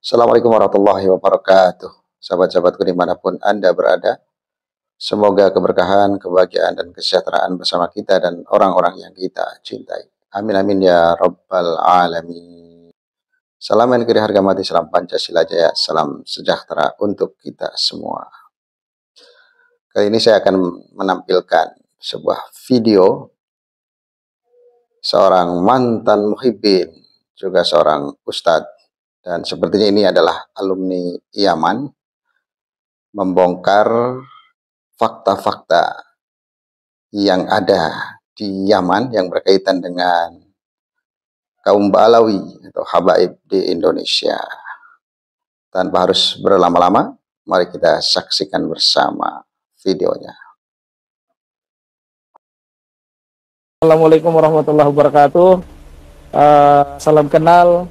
Assalamualaikum warahmatullahi wabarakatuh. Sahabat-sahabatku dimanapun Anda berada, semoga keberkahan, kebahagiaan, dan kesejahteraan bersama kita dan orang-orang yang kita cintai. Amin amin ya rabbal alamin. Salam NKRI harga mati, salam Pancasila Jaya, salam sejahtera untuk kita semua. Kali ini saya akan menampilkan sebuah video seorang mantan muhibbin, juga seorang ustadz, dan sepertinya ini adalah alumni Yaman, membongkar fakta-fakta yang ada di Yaman yang berkaitan dengan kaum Ba'alawi atau habaib di Indonesia. Tanpa harus berlama-lama, mari kita saksikan bersama videonya. Assalamualaikum warahmatullahi wabarakatuh. Salam kenal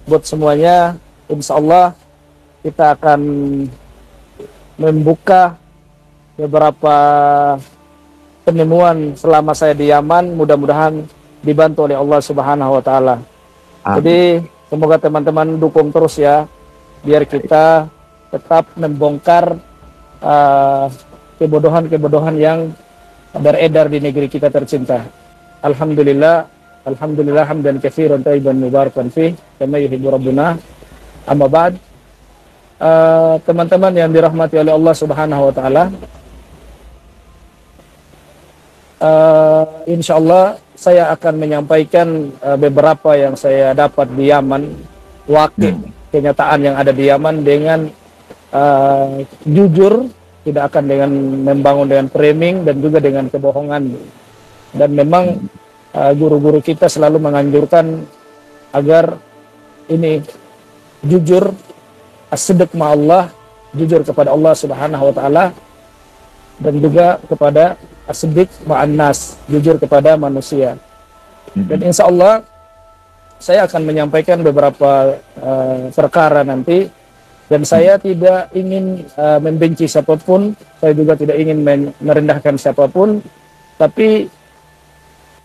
buat semuanya. Insya Allah kita akan membuka beberapa penemuan selama saya di Yaman, mudah-mudahan dibantu oleh Allah Subhanahu wa Ta'ala. Jadi semoga teman-teman dukung terus ya, biar kita tetap membongkar kebodohan-kebodohan yang beredar di negeri kita tercinta. Alhamdulillah hamdan katsiran thayyiban mubarakan fih kama yuhibbu rabbuna. Amma ba'd. Teman-teman yang dirahmati oleh Allah Subhanahu wa Ta'ala, insyaallah saya akan menyampaikan beberapa yang saya dapat di Yaman, kenyataan yang ada di Yaman dengan jujur, tidak akan dengan membangun dengan framing dan juga dengan kebohongan. Dan memang guru-guru kita selalu menganjurkan agar ini jujur, as-sidq ma'allah, jujur kepada Allah Subhanahu wa Ta'ala, dan juga kepada as-sidq ma'an nas, jujur kepada manusia. Dan insya Allah saya akan menyampaikan beberapa perkara nanti, dan saya tidak ingin membenci siapapun, saya juga tidak ingin merendahkan siapapun, tapi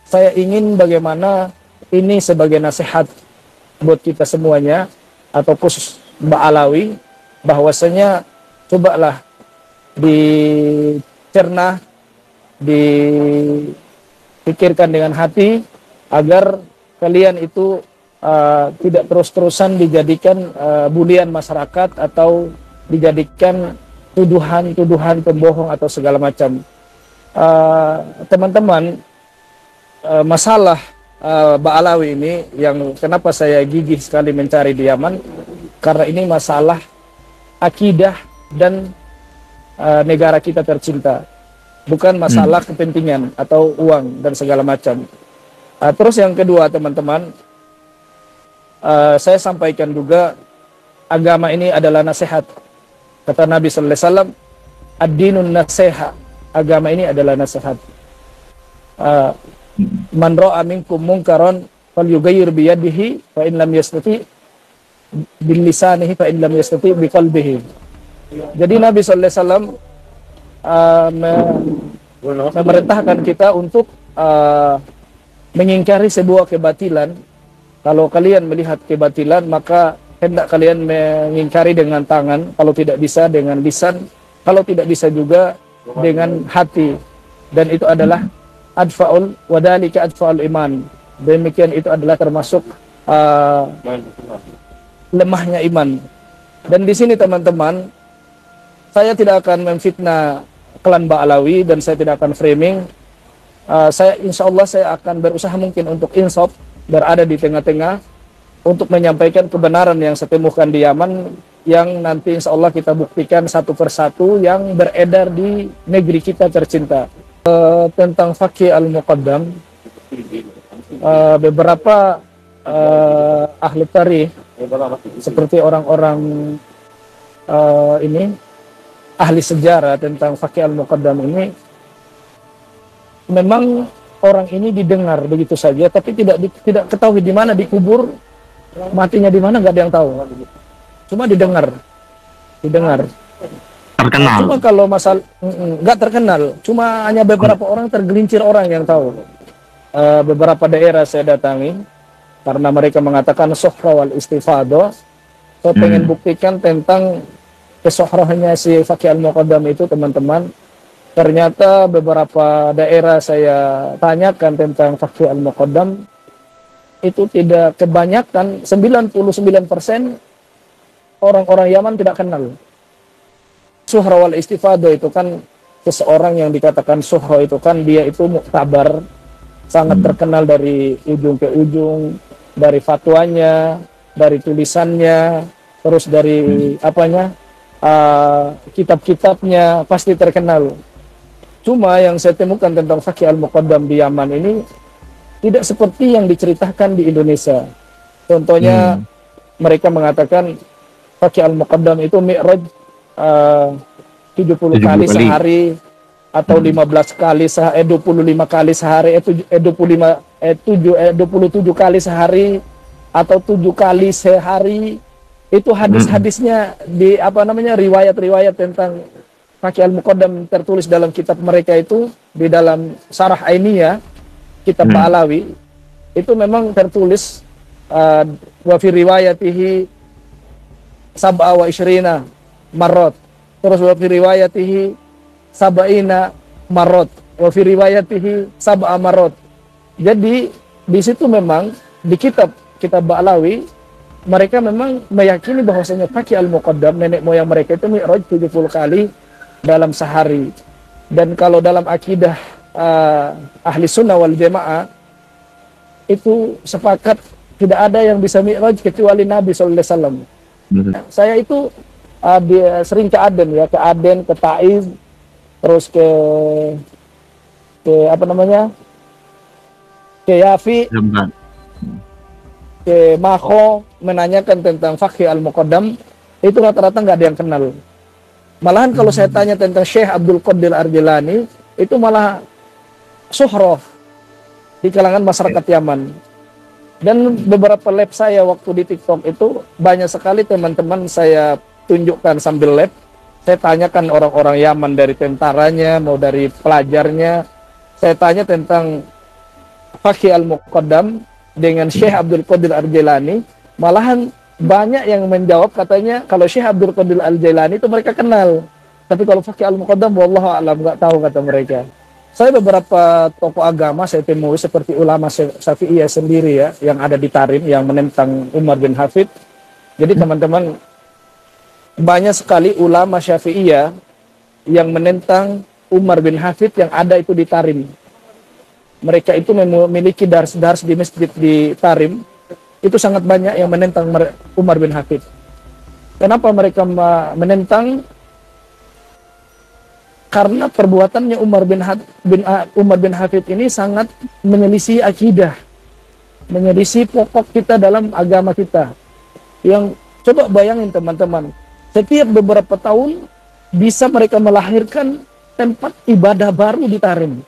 saya ingin bagaimana ini sebagai nasihat buat kita semuanya, atau khusus Ba'alawi, bahwasanya cobalah dicerna, dipikirkan dengan hati, agar kalian itu tidak terus-terusan dijadikan bulian masyarakat atau dijadikan tuduhan-tuduhan pembohong atau segala macam. Teman-teman, masalah Ba'alawi ini yang kenapa saya gigih sekali mencari di Yaman, karena ini masalah akidah dan negara kita tercinta, bukan masalah kepentingan atau uang dan segala macam. Terus yang kedua teman-teman, saya sampaikan juga, agama ini adalah nasihat. Kata Nabi sallallahu alaihi wasallam, ad-dinun nasiha, agama ini adalah nasihat. Man ra'a minkum munkaran falyughayyir bi yadihi fa in lam yastati bil lisanihi fa in lam yastati bi qalbihi. Jadi Nabi sallallahu alaihi wasallam memerintahkan kita untuk mengingkari sebuah kebatilan. Kalau kalian melihat kebatilan, maka hendak kalian mengingkari dengan tangan, kalau tidak bisa dengan lisan, kalau tidak bisa juga dengan hati. Dan itu adalah adfa'ul wadalika adfa'ul iman. Demikian itu adalah termasuk lemahnya iman. Dan di sini teman-teman, saya tidak akan memfitnah klan Ba'alawi dan saya tidak akan framing. Insya Allah saya akan berusaha mungkin untuk insaf, berada di tengah-tengah untuk menyampaikan kebenaran yang saya temukan di Yaman, yang nanti insya Allah kita buktikan satu persatu yang beredar di negeri kita tercinta. Tentang Faqih al-Muqaddam, beberapa ahli tarikh seperti orang-orang ini ahli sejarah tentang Faqih al-Muqaddam ini, memang orang ini didengar begitu saja, tapi tidak ketahui di mana dikubur, matinya di mana nggak ada yang tahu, cuma didengar. Terkenal. Cuma kalau masalah nggak terkenal, cuma hanya beberapa orang, tergelincir orang yang tahu. Beberapa daerah saya datangi, karena mereka mengatakan sohra wal istifadah, Saya pengen buktikan tentang kesohrohnya si Fakih Al-Muqaddam itu, teman-teman. Ternyata beberapa daerah saya tanyakan tentang Fakih Al-Muqaddam, itu tidak, kebanyakan 99% orang-orang Yaman tidak kenal. Suhra wal istifadah itu kan, seseorang yang dikatakan suhra itu kan dia itu muktabar, sangat terkenal dari ujung ke ujung, dari fatwanya, dari tulisannya, terus dari kitab-kitabnya pasti terkenal. Cuma yang saya temukan tentang Fakih Al-Muqaddam di Yaman ini tidak seperti yang diceritakan di Indonesia. Contohnya mereka mengatakan Fakih Al-Muqaddam itu mi'raj 70 kali sehari, atau 15 kali 25 kali sehari, 27 kali sehari, atau 7 kali sehari. Itu hadis-hadisnya di riwayat-riwayat tentang Fakih Al-Muqaddam tertulis dalam kitab mereka itu, di dalam Syarah Ainiyah kitab Ba'alawi itu memang tertulis wa fi riwayatihi sab'a wa isyrina marot, terus wa fi riwayatihi sab'ina marot, wa fi riwayatihi sab'a marot. Jadi di situ memang di kitab Ba'alawi mereka memang meyakini bahwasanya Fakih Al-Muqaddam, nenek moyang mereka itu mi'raj 70 kali dalam sehari. Dan kalau dalam akidah ahli sunnah wal jamaah itu sepakat tidak ada yang bisa mi'raj kecuali Nabi sallallahu alaihi wasallam. Saya itu sering ke Aden, ke Taif, terus ke Yafi, ke Maho, menanyakan tentang Fakih Al-Muqaddam. Itu rata-rata nggak ada yang kenal. Malahan kalau saya tanya tentang Syekh Abdul Qadir Ar-Jilani, itu malah suhroh di kalangan masyarakat Yaman. Dan beberapa lab saya waktu di TikTok itu banyak sekali teman-teman saya tunjukkan sambil lab. Saya tanyakan orang-orang Yaman, dari tentaranya mau dari pelajarnya. Saya tanya tentang Fakih Al-Muqaddam dengan Syekh Abdul Qadir Ar-Jilani. Malahan banyak yang menjawab, katanya kalau Syekh Abdul Qadir Al-Jilani itu mereka kenal. Tapi kalau Fakih Al-Muqaddam wallahu a'lam, nggak tahu kata mereka. Saya beberapa tokoh agama saya temui seperti ulama Syafi'iyah sendiri yang ada di Tarim, yang menentang Umar bin Hafid. Jadi teman-teman, banyak sekali ulama Syafi'iyah yang menentang Umar bin Hafid yang ada itu di Tarim. Mereka itu memiliki dars-dars di masjid di Tarim. Itu sangat banyak yang menentang Umar bin Hafid. Kenapa mereka menentang? Karena perbuatannya Umar bin Hafid ini sangat menyelisih akidah, menyelisih pokok kita dalam agama kita. Yang coba bayangin teman-teman, setiap beberapa tahun bisa mereka melahirkan tempat ibadah baru di Tarim.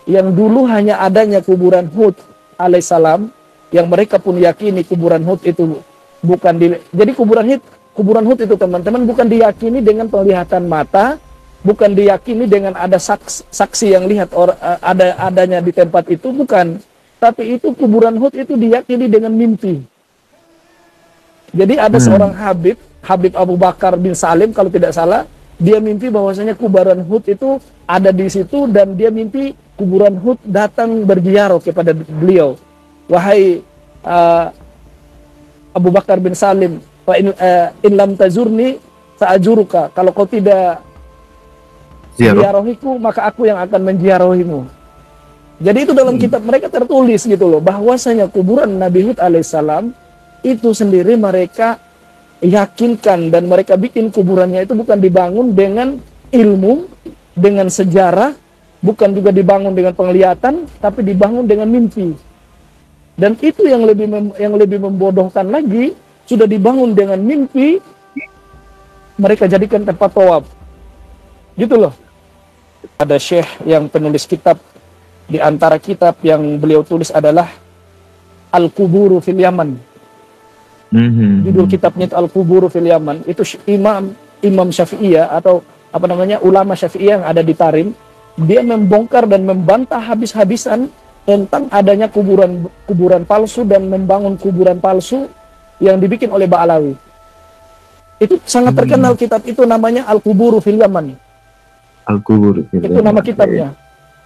Yang dulu hanya adanya kuburan Hud alaihissalam, yang mereka pun yakini kuburan Hud itu bukan jadi kuburan Hud itu teman-teman bukan diyakini dengan penglihatan mata, bukan diyakini dengan ada saksi yang lihat adanya di tempat itu, bukan. Tapi itu kuburan Hud itu diyakini dengan mimpi. Jadi ada seorang Habib Abu Bakar bin Salim kalau tidak salah, dia mimpi bahwasanya kuburan Hud itu ada di situ, dan dia mimpi kuburan Hud datang berziarah kepada beliau. Wahai Abu Bakar bin Salim, in lam tazurni sa'ajuruka, kalau kau tidak ziarahiku maka aku yang akan menziarahimu. Jadi itu dalam kitab mereka tertulis gitu loh, bahwasanya kuburan Nabi Hud alaihissalam itu sendiri mereka yakinkan, dan mereka bikin kuburannya itu bukan dibangun dengan ilmu, dengan sejarah, bukan juga dibangun dengan penglihatan, tapi dibangun dengan mimpi. Dan itu yang lebih membodohkan lagi, sudah dibangun dengan mimpi, mereka jadikan tempat tawaf. Gitu loh. Ada syekh yang penulis kitab, di antara kitab yang beliau tulis adalah Al-Quburu fil Yaman. Judul kitabnya itu Al-Quburu fil Yaman. Itu Imam Syafi'iyah atau ulama Syafi'iyah yang ada di Tarim, dia membongkar dan membantah habis-habisan tentang adanya kuburan palsu dan membangun kuburan palsu yang dibikin oleh Ba'alawi. Itu sangat terkenal kitab itu, namanya Al-Quburu fil Yaman. Al-Qubur. Itu nama kitabnya.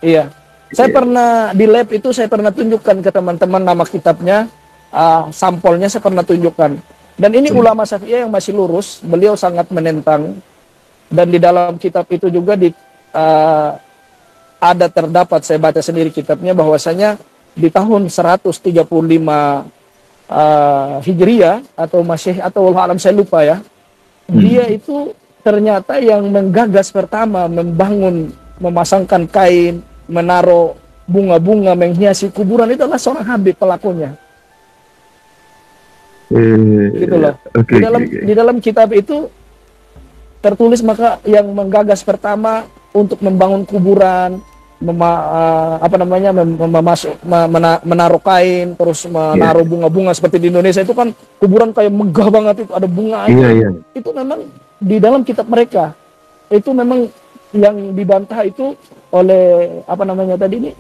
Iya. Saya pernah di lab itu, saya pernah tunjukkan ke teman-teman nama kitabnya, sampelnya saya pernah tunjukkan. Dan ini ulama Syafi'iyah yang masih lurus, beliau sangat menentang. Dan di dalam kitab itu juga ada terdapat, saya baca sendiri kitabnya, bahwasanya di tahun 135 Hijriah atau Masehi atau Allah alam saya lupa ya, dia itu ternyata yang menggagas pertama membangun, memasangkan kain, menaruh bunga-bunga, menghiasi kuburan, itu adalah seorang Habib pelakunya. Gitu loh. Di dalam kitab itu tertulis, maka yang menggagas pertama untuk membangun kuburan, menaruh kain, terus menaruh bunga-bunga seperti di Indonesia itu kan kuburan kayak megah banget, itu ada bunga. Itu memang di dalam kitab mereka. Itu memang yang dibantah itu oleh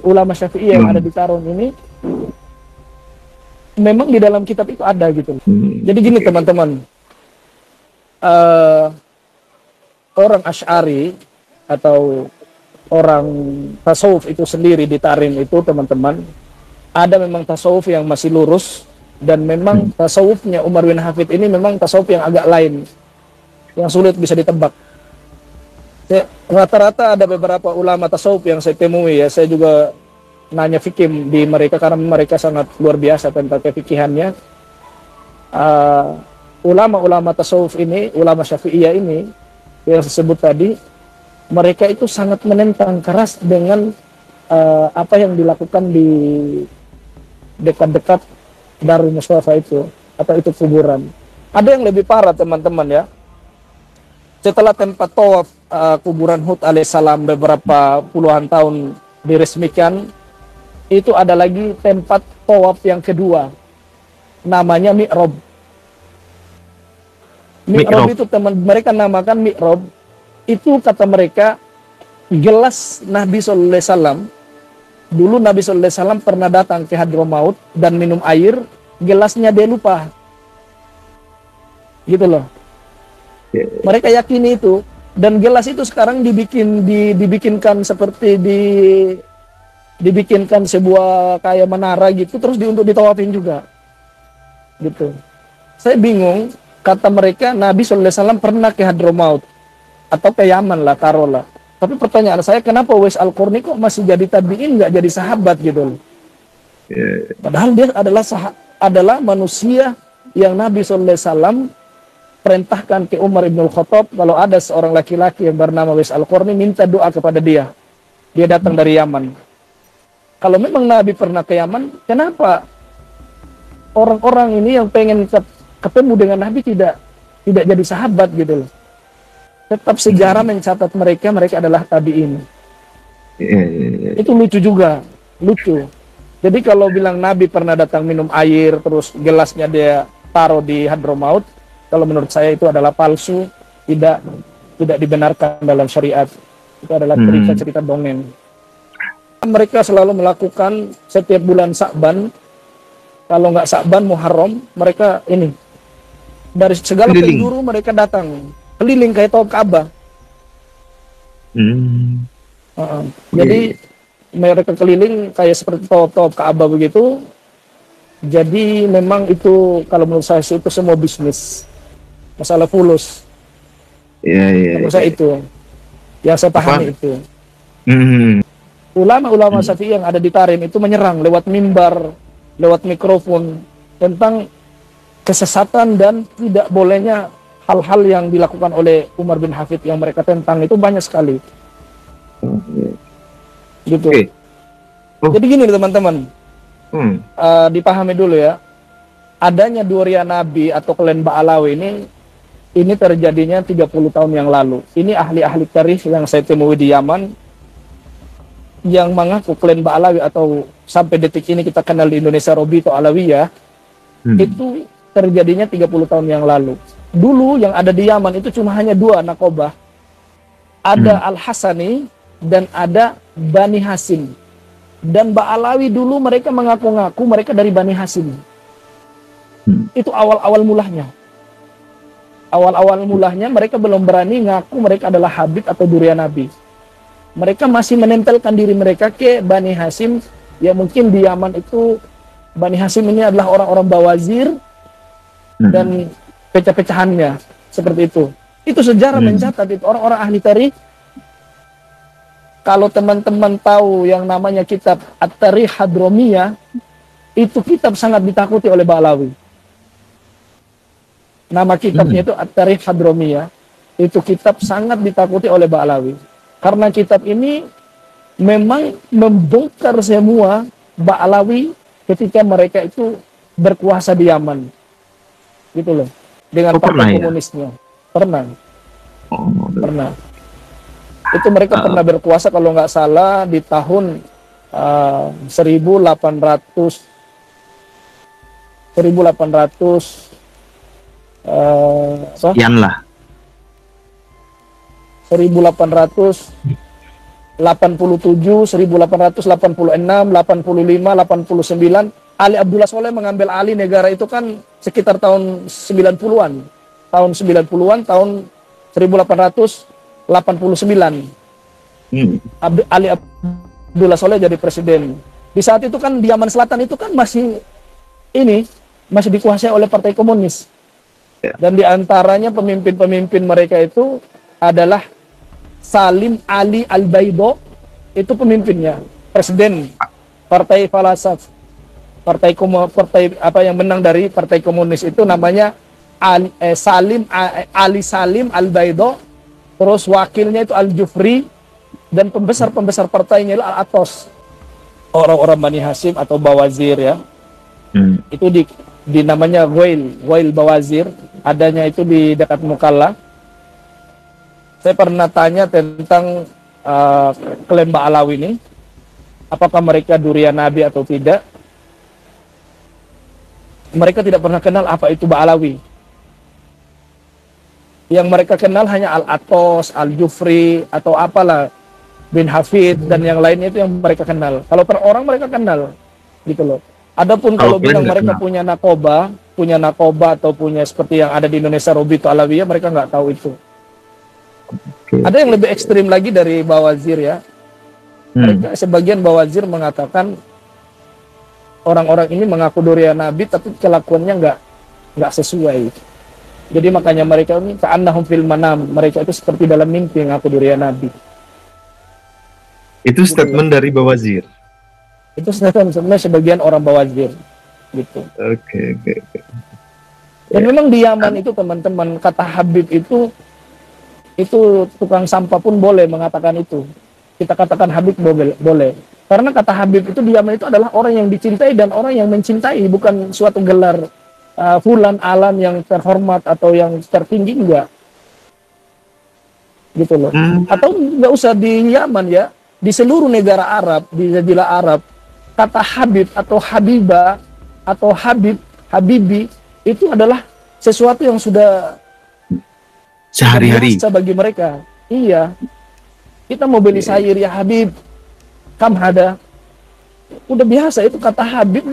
ulama Syafi'i yang ada di Tarun ini. Memang di dalam kitab itu ada gitu. Jadi gini teman-teman, orang Asy'ari atau orang tasawuf itu sendiri di Tarim itu teman-teman, ada memang tasawuf yang masih lurus, dan memang tasawufnya Umar bin Hafid ini memang tasawuf yang agak lain, yang sulit bisa ditebak. Rata-rata ada beberapa ulama tasawuf yang saya temui ya, saya juga nanya fikih di mereka karena mereka sangat luar biasa tentang kefikihannya. Ulama-ulama tasawuf ini, ulama Syafi'iyah ini yang saya sebut tadi, mereka itu sangat menentang keras dengan apa yang dilakukan di dekat-dekat Darul Mustafa itu, atau itu kuburan. Ada yang lebih parah teman-teman ya. Setelah tempat tawaf kuburan Hud alaihissalam beberapa puluhan tahun diresmikan, itu ada lagi tempat tawaf yang kedua, namanya Mi'rab. Mi'rab itu mereka namakan Mi'rab. Itu kata mereka gelas Nabi Sallallahu Alaihi Wasallam. Dulu Nabi Sallallahu Alaihi Wasallam pernah datang ke Hadramaut dan minum air, gelasnya dia lupa. Gitu loh. Mereka yakini itu, dan gelas itu sekarang dibikinkan seperti dibikinkan sebuah kayak menara gitu, terus untuk ditawafin juga. Gitu. Saya bingung, kata mereka Nabi Sallallahu Alaihi Wasallam pernah ke Hadramaut atau ke Yaman lah, taruhlah. Tapi pertanyaan saya, kenapa Uwais Al-Qarni kok masih jadi tabi'in, nggak jadi sahabat gitu loh? Padahal dia adalah manusia yang Nabi SAW perintahkan ke Umar ibn Khattab, kalau ada seorang laki-laki yang bernama Uwais Al-Qarni, minta doa kepada dia. Dia datang dari Yaman. Kalau memang Nabi pernah ke Yaman, kenapa orang-orang ini yang pengen ketemu dengan Nabi tidak jadi sahabat gitu loh? Tetap sejarah mencatat mereka adalah tabi'in. Itu lucu juga, lucu. Jadi kalau bilang Nabi pernah datang minum air, terus gelasnya dia taruh di Hadramaut, kalau menurut saya itu adalah palsu, tidak dibenarkan dalam syariat. Itu adalah cerita-cerita dongeng. Mereka selalu melakukan setiap bulan Sa'ban, kalau nggak Sa'ban, Muharram, mereka ini dari segala penjuru mereka datang. Keliling kayak tawaf Ka'bah. Jadi mereka keliling kayak seperti tawaf Ka'bah begitu. Jadi memang itu kalau menurut saya itu semua bisnis, masalah fulus. Menurut saya itu yang saya pahami itu. Ulama-ulama Syafi'i yang ada di Tarim itu menyerang lewat mimbar, lewat mikrofon tentang kesesatan dan tidak bolehnya hal-hal yang dilakukan oleh Umar bin Hafid yang mereka tentang itu banyak sekali. Gitu. Jadi gini teman-teman, dipahami dulu ya, adanya Durian Nabi atau klan Ba'alawi ini terjadinya 30 tahun yang lalu. Ini ahli-ahli tarikh yang saya temui di Yaman yang mengaku klan Ba'alawi atau sampai detik ini kita kenal di Indonesia Robito Alawiyah, itu terjadinya 30 tahun yang lalu. Dulu yang ada di Yaman itu cuma hanya 2 nakobah. Ada Al-Hasani dan ada Bani Hasim. Dan Ba'alawi dulu mereka mengaku-ngaku mereka dari Bani Hasim. Itu awal-awal mulanya. awal-awal mulanya mereka belum berani ngaku mereka adalah Habib atau durian Nabi. Mereka masih menempelkan diri mereka ke Bani Hashim. Ya mungkin di Yaman itu Bani Hashim ini adalah orang-orang Bawazir dan pecah-pecahannya seperti itu. Itu sejarah mencatat itu orang-orang ahli tarikh. Kalau teman-teman tahu yang namanya kitab At-Tarikh Hadromiyah, itu kitab sangat ditakuti oleh Ba'alawi. Nama kitabnya itu At-Tarikh Hadromiyah. Itu kitab sangat ditakuti oleh Ba'alawi. Karena kitab ini memang membongkar semua Ba'alawi ketika mereka itu berkuasa di Yaman. Gitu loh. Dengan partai komunisnya. Pernah. Pernah. Itu mereka pernah berkuasa kalau nggak salah di tahun 1800 sekian lah. 1887, 1886, 85, 89, Ali Abdullah Soleh mengambil alih negara itu kan sekitar tahun 90-an. Tahun 90-an, tahun 1889. Ali Abdullah Soleh jadi presiden. Di saat itu kan di Yaman Selatan itu kan masih dikuasai oleh partai komunis. Dan di antaranya pemimpin-pemimpin mereka itu adalah Salim Ali Al-Baido, itu pemimpinnya, presiden Partai Falasaf. Partai apa yang menang dari Partai Komunis itu namanya Ali Salim Al-Baido, terus wakilnya itu Al-Jufri, dan pembesar-pembesar partainya itu Al-Atos. Orang-orang Bani Hashim atau Bawazir ya. Itu di namanya Ghail Bawazir, adanya itu di dekat Mukalla. Saya pernah tanya tentang klan Ba'alawi ini, apakah mereka durian Nabi atau tidak. Mereka tidak pernah kenal apa itu Ba'alawi. Yang mereka kenal hanya Al-Atos, Al-Jufri, atau apalah, bin Hafid, dan yang lainnya itu yang mereka kenal. Kalau per orang mereka kenal, gitu loh. Adapun kalau bilang mereka punya nakoba atau punya seperti yang ada di Indonesia Robito Alawiyah, mereka nggak tahu itu. Ada yang lebih ekstrim lagi dari Bawazir ya. Mereka sebagian Bawazir mengatakan orang-orang ini mengaku durian Nabi tapi kelakuannya nggak sesuai. Jadi makanya mereka ini ka'annahum fil manam, mereka itu seperti dalam mimpi mengaku durian Nabi. Itu statement dari Bawazir. Itu sebenarnya sebagian orang Bawazir gitu. Oke. Dan memang di Yaman itu teman-teman, kata Habib itu tukang sampah pun boleh mengatakan itu. Kita katakan Habib boleh. Karena kata Habib itu di Yaman itu adalah orang yang dicintai dan orang yang mencintai, bukan suatu gelar fulan alam yang terhormat atau yang tertinggi, enggak. Gitu loh. Atau enggak usah di Yaman ya, di seluruh negara Arab, di Jazirah Arab, kata Habib atau Habibah atau Habibi itu adalah sesuatu yang sudah sehari-hari biasa bagi mereka. Iya. Kita mau beli sayur ya Habib, kam ada. Udah biasa itu kata Habib,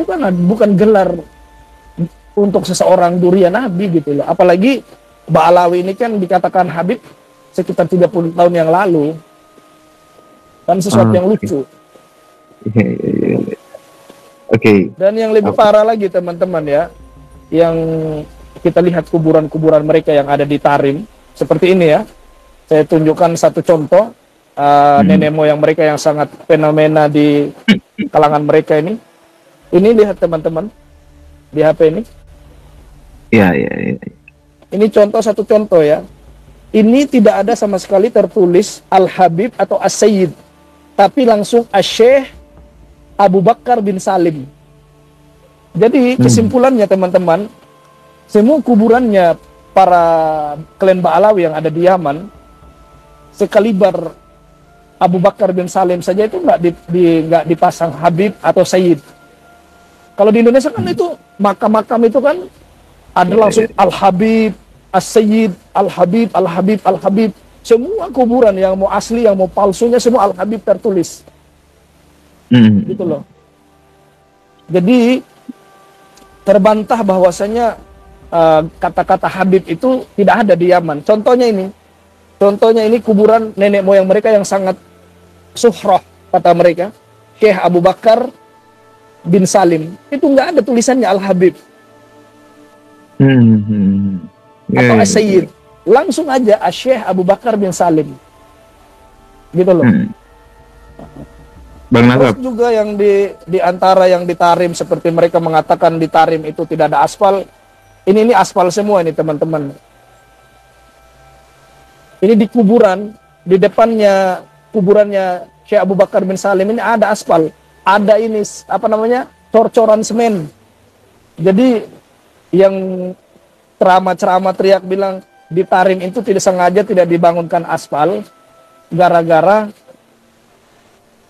bukan gelar untuk seseorang durian Nabi gitu loh. Apalagi Ba'alawi ini kan dikatakan Habib sekitar 30 tahun yang lalu. Kan sesuatu yang lucu. Oke. Dan yang lebih parah lagi teman-teman ya, yang kita lihat kuburan-kuburan mereka yang ada di Tarim seperti ini ya. Saya tunjukkan satu contoh nenek moyang mereka yang sangat fenomena di kalangan mereka ini. Ini lihat teman-teman di HP ini. Iya. Ini satu contoh ya. Ini tidak ada sama sekali tertulis Al-Habib atau As-Sayyid, tapi langsung Asy-Syaikh Abu Bakar bin Salim. Jadi kesimpulannya teman-teman, semua kuburannya para klan Ba'alawi yang ada di Yaman, sekaliber Abu Bakar bin Salim saja itu nggak dipasang Habib atau Sayyid. Kalau di Indonesia kan itu makam-makam itu kan ada langsung Al-Habib, As-Sayyid, Al-Habib, Al-Habib, Al-Habib. Semua kuburan yang mau asli, yang mau palsunya semua Al-Habib tertulis. Gitu loh. Jadi terbantah bahwasanya kata-kata Habib itu tidak ada di Yaman. Contohnya ini kuburan nenek moyang mereka yang sangat suhroh, kata mereka, Syekh Abu Bakar bin Salim. Itu nggak ada tulisannya Al-Habib atau As-Sayyid. Langsung aja Syekh Abu Bakar bin Salim. Gitu loh. Bang Terus Nasab, juga yang di antara yang di Tarim, seperti mereka mengatakan di Tarim itu tidak ada aspal. Ini aspal semua ini teman-teman. Ini di kuburan, di depannya kuburannya Syekh Abu Bakar bin Salim ini ada aspal. Ada ini apa namanya? Cor-coran semen. Jadi yang ceramah teriak bilang di Tarim itu tidak sengaja tidak dibangunkan aspal gara-gara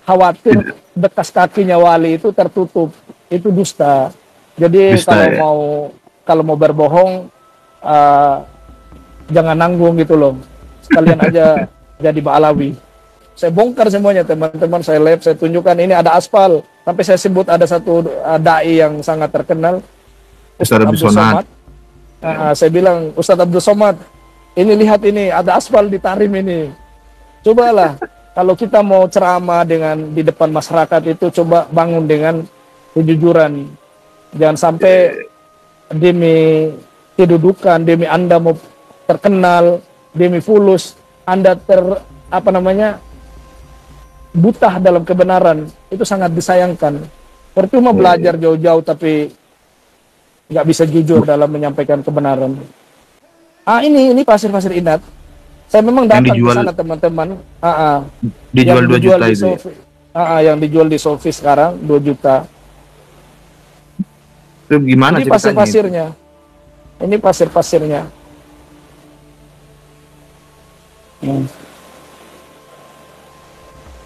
khawatir bekas kakinya wali itu tertutup. Itu dusta. Jadi Dusta, ya? kalau mau berbohong jangan nanggung gitu loh. Sekalian aja jadi Ba'alawi. Saya bongkar semuanya teman-teman, saya live, saya tunjukkan ini ada aspal. Sampai saya sebut ada satu dai yang sangat terkenal, Ustaz Abdul Somad. Saya bilang, Ustadz Abdul Somad, ini lihat ini ada aspal di Tarim ini. Cobalah kalau kita mau ceramah di depan masyarakat itu, coba bangun dengan kejujuran. Jangan sampai demi kedudukan, demi Anda mau terkenal, demi fulus, Anda buta dalam kebenaran. Itu sangat disayangkan. Percuma belajar jauh-jauh tapi nggak bisa jujur dalam menyampaikan kebenaran. Ini pasir-pasir Inat. Saya memang datang ke sana teman-teman. Dijual 2 juta itu. Yang dijual di Sofi sekarang 2 juta. Itu gimana ini ceritanya? Pasir-pasirnya. Ini pasir-pasirnya.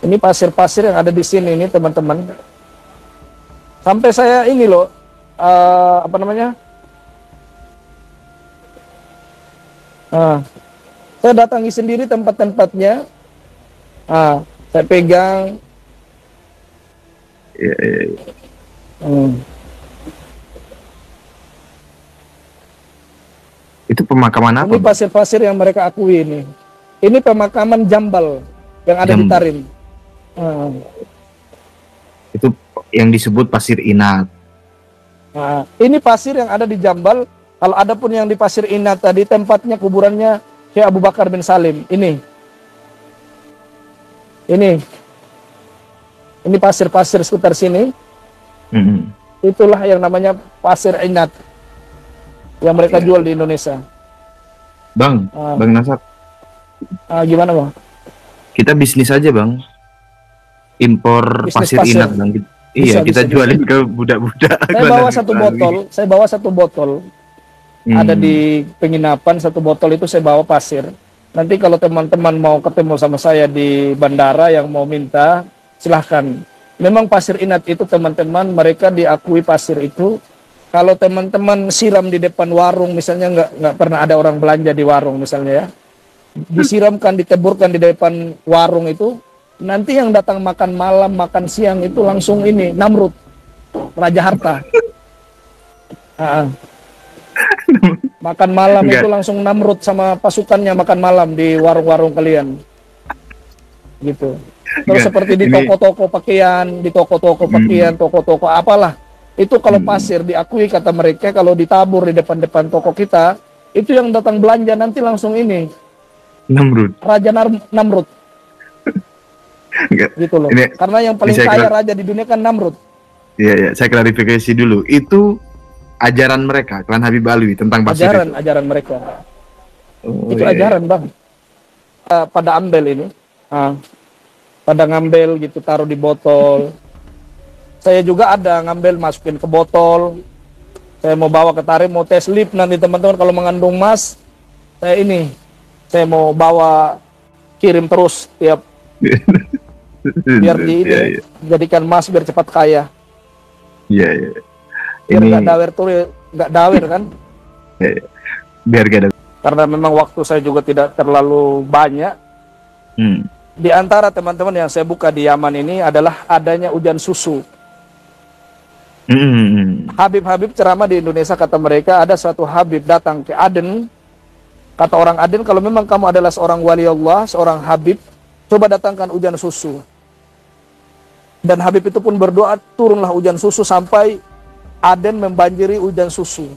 Ini pasir-pasir yang ada di sini ini teman-teman. Sampai saya ini loh, saya datangi sendiri tempat-tempatnya. Saya pegang. Itu pemakaman apa? Ini pasir-pasir yang mereka akui ini. Ini pemakaman Jambal yang ada di Tarim. Itu yang disebut pasir Inat. Ini pasir yang ada di Jambal. Kalau ada pun yang di pasir Inat tadi, tempatnya kuburannya Syekh Abu Bakar bin Salim. Ini pasir-pasir sekitar sini. Itulah yang namanya pasir Inat yang mereka jual di Indonesia. Bang Nasab. Gimana bang? Kita bisnis aja bang. Impor pasir Inat bang. Iya, kita jualin ke budak-budak. Saya bawa satu botol. Ada di penginapan, satu botol itu saya bawa pasir. Nanti kalau teman-teman mau ketemu sama saya di bandara yang mau minta, silahkan. Memang pasir Inat itu teman-teman, mereka diakui pasir itu. Kalau teman-teman siram di depan warung, misalnya nggak pernah ada orang belanja di warung misalnya ya, disiramkan, diteburkan di depan warung itu, nanti yang datang makan malam, makan siang itu langsung ini Namrud, Raja Harta. Makan malam itu langsung Namrud sama pasukannya makan malam di warung-warung kalian. Gitu. Terus seperti di toko-toko pakaian, toko-toko apalah. Itu kalau pasir diakui kata mereka, kalau ditabur di depan-depan toko kita, itu yang datang belanja nanti langsung ini Namrud. Raja Namrud. Gitu loh. Karena yang paling kaya raja di dunia kan Namrud. Iya, saya klarifikasi dulu. Itu ajaran mereka, Klan Habib Alwi tentang pasir. Ajaran mereka. Itu ajaran bang. Pada ambil ini, pada ngambil gitu, taruh di botol. Saya juga ada ngambil, masukin ke botol. Saya mau bawa ke Tarim, mau tes lip nanti teman-teman kalau mengandung emas. Saya mau bawa kirim terus tiap biar jadikan emas biar cepat kaya. Iya. Biar nggak dawer kan? Biar gak ada. Karena memang waktu saya juga tidak terlalu banyak. Di antara teman-teman yang saya buka di Yaman ini adalah adanya hujan susu. Habib-habib ceramah di Indonesia, kata mereka, ada suatu Habib datang ke Aden. Kata orang Aden, kalau memang kamu adalah seorang wali Allah, seorang Habib, coba datangkan hujan susu. Dan Habib itu pun berdoa, turunlah hujan susu sampai Aden membanjiri hujan susu.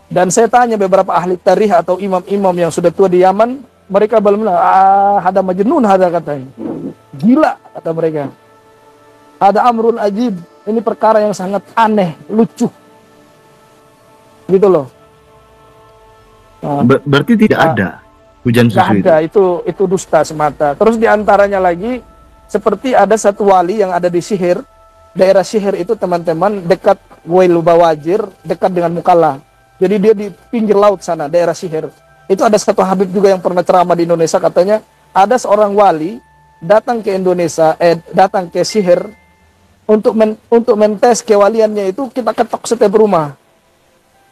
Dan saya tanya beberapa ahli tarikh atau imam-imam yang sudah tua di Yaman, mereka belum bilang, ada majnun, ada katanya. Gila, kata mereka. Ada amrun ajib, ini perkara yang sangat aneh, lucu. Gitu loh. Berarti tidak ada hujan susu itu? Ada, itu dusta semata. Terus diantaranya lagi, seperti ada satu wali yang ada di Sihir. Daerah Sihir itu teman-teman dekat Wail Bawajir, dekat dengan Mukalla. Jadi dia di pinggir laut sana, daerah Sihir. Itu ada satu Habib juga yang pernah ceramah di Indonesia, katanya ada seorang wali datang ke Indonesia, datang ke Sihir untuk mentes kewaliannya itu, kita ketok setiap rumah.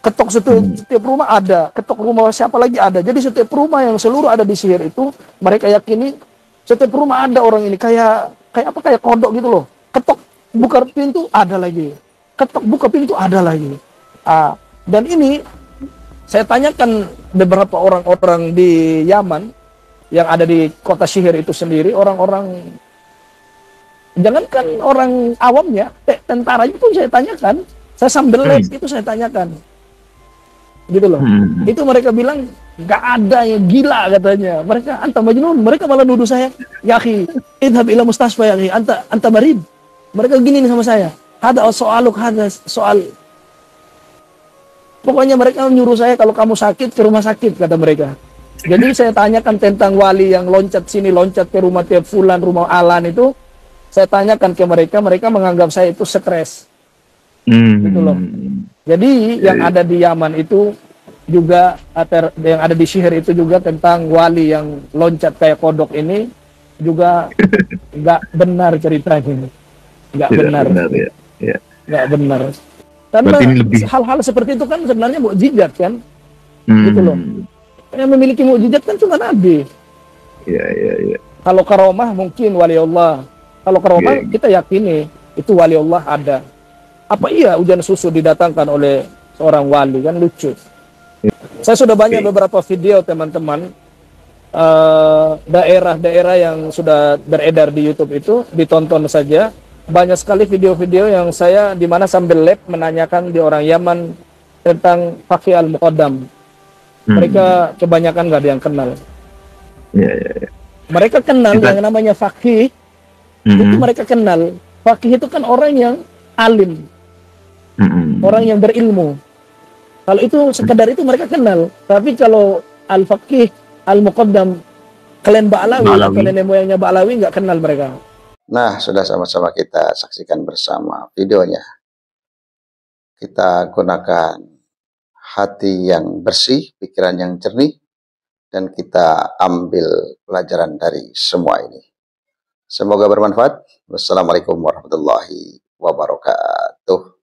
Ketok setiap rumah ada, ketok rumah siapa lagi ada. Jadi setiap rumah yang seluruh ada di Sihir itu, mereka yakini setiap rumah ada orang ini, kayak apa, kayak kodok gitu loh. Ketok buka pintu ada lagi, ketok buka pintu ada lagi. Dan ini saya tanyakan beberapa orang-orang di Yaman yang ada di kota Sihir itu sendiri, orang-orang, jangankan orang awamnya, tentaranya pun saya tanyakan, saya sambil live itu saya tanyakan, gitu loh. Itu mereka bilang nggak ada, yang gila katanya. Mereka anta majnun, mereka malah nuduh saya, ya akhi, idhab ila mustasfa ya akhi, anta marid. Mereka gini nih sama saya, ada soal. Pokoknya mereka menyuruh saya, kalau kamu sakit ke rumah sakit, kata mereka. Jadi saya tanyakan tentang wali yang loncat sini, loncat ke rumah tiap fulan, rumah Alan itu, saya tanyakan ke mereka, mereka menganggap saya itu stres. Gitu loh. Jadi yang ada di Yaman itu juga, yang ada di Sihir itu juga tentang wali yang loncat kayak kodok ini, juga nggak benar ceritanya. Nggak benar. Nggak benar. Karena hal-hal seperti itu kan sebenarnya mukjizat kan, gitu loh. Yang memiliki mukjizat kan cuma Nabi. Iya. Kalau karomah mungkin wali Allah. Kalau karomah kita yakini itu wali Allah ada. Apa iya hujan susu didatangkan oleh seorang wali, kan lucu. Saya sudah banyak beberapa video teman-teman, daerah-daerah yang sudah beredar di YouTube itu, ditonton saja. Banyak sekali video-video yang saya dimana sambil live menanyakan di orang Yaman tentang Faqih Al-Muqaddam. Mereka kebanyakan nggak ada yang kenal. Mereka kenal yang namanya Faqih, itu mereka kenal. Faqih itu kan orang yang alim, orang yang berilmu. Kalau itu sekedar itu mereka kenal. Tapi kalau Al-Faqih Al-Muqaddam, klan Ba'alawi atau nenek moyangnya Ba'alawi, nggak kenal mereka. Nah, sudah sama-sama kita saksikan bersama videonya. Kita gunakan hati yang bersih, pikiran yang jernih, dan kita ambil pelajaran dari semua ini. Semoga bermanfaat. Wassalamualaikum warahmatullahi wabarakatuh.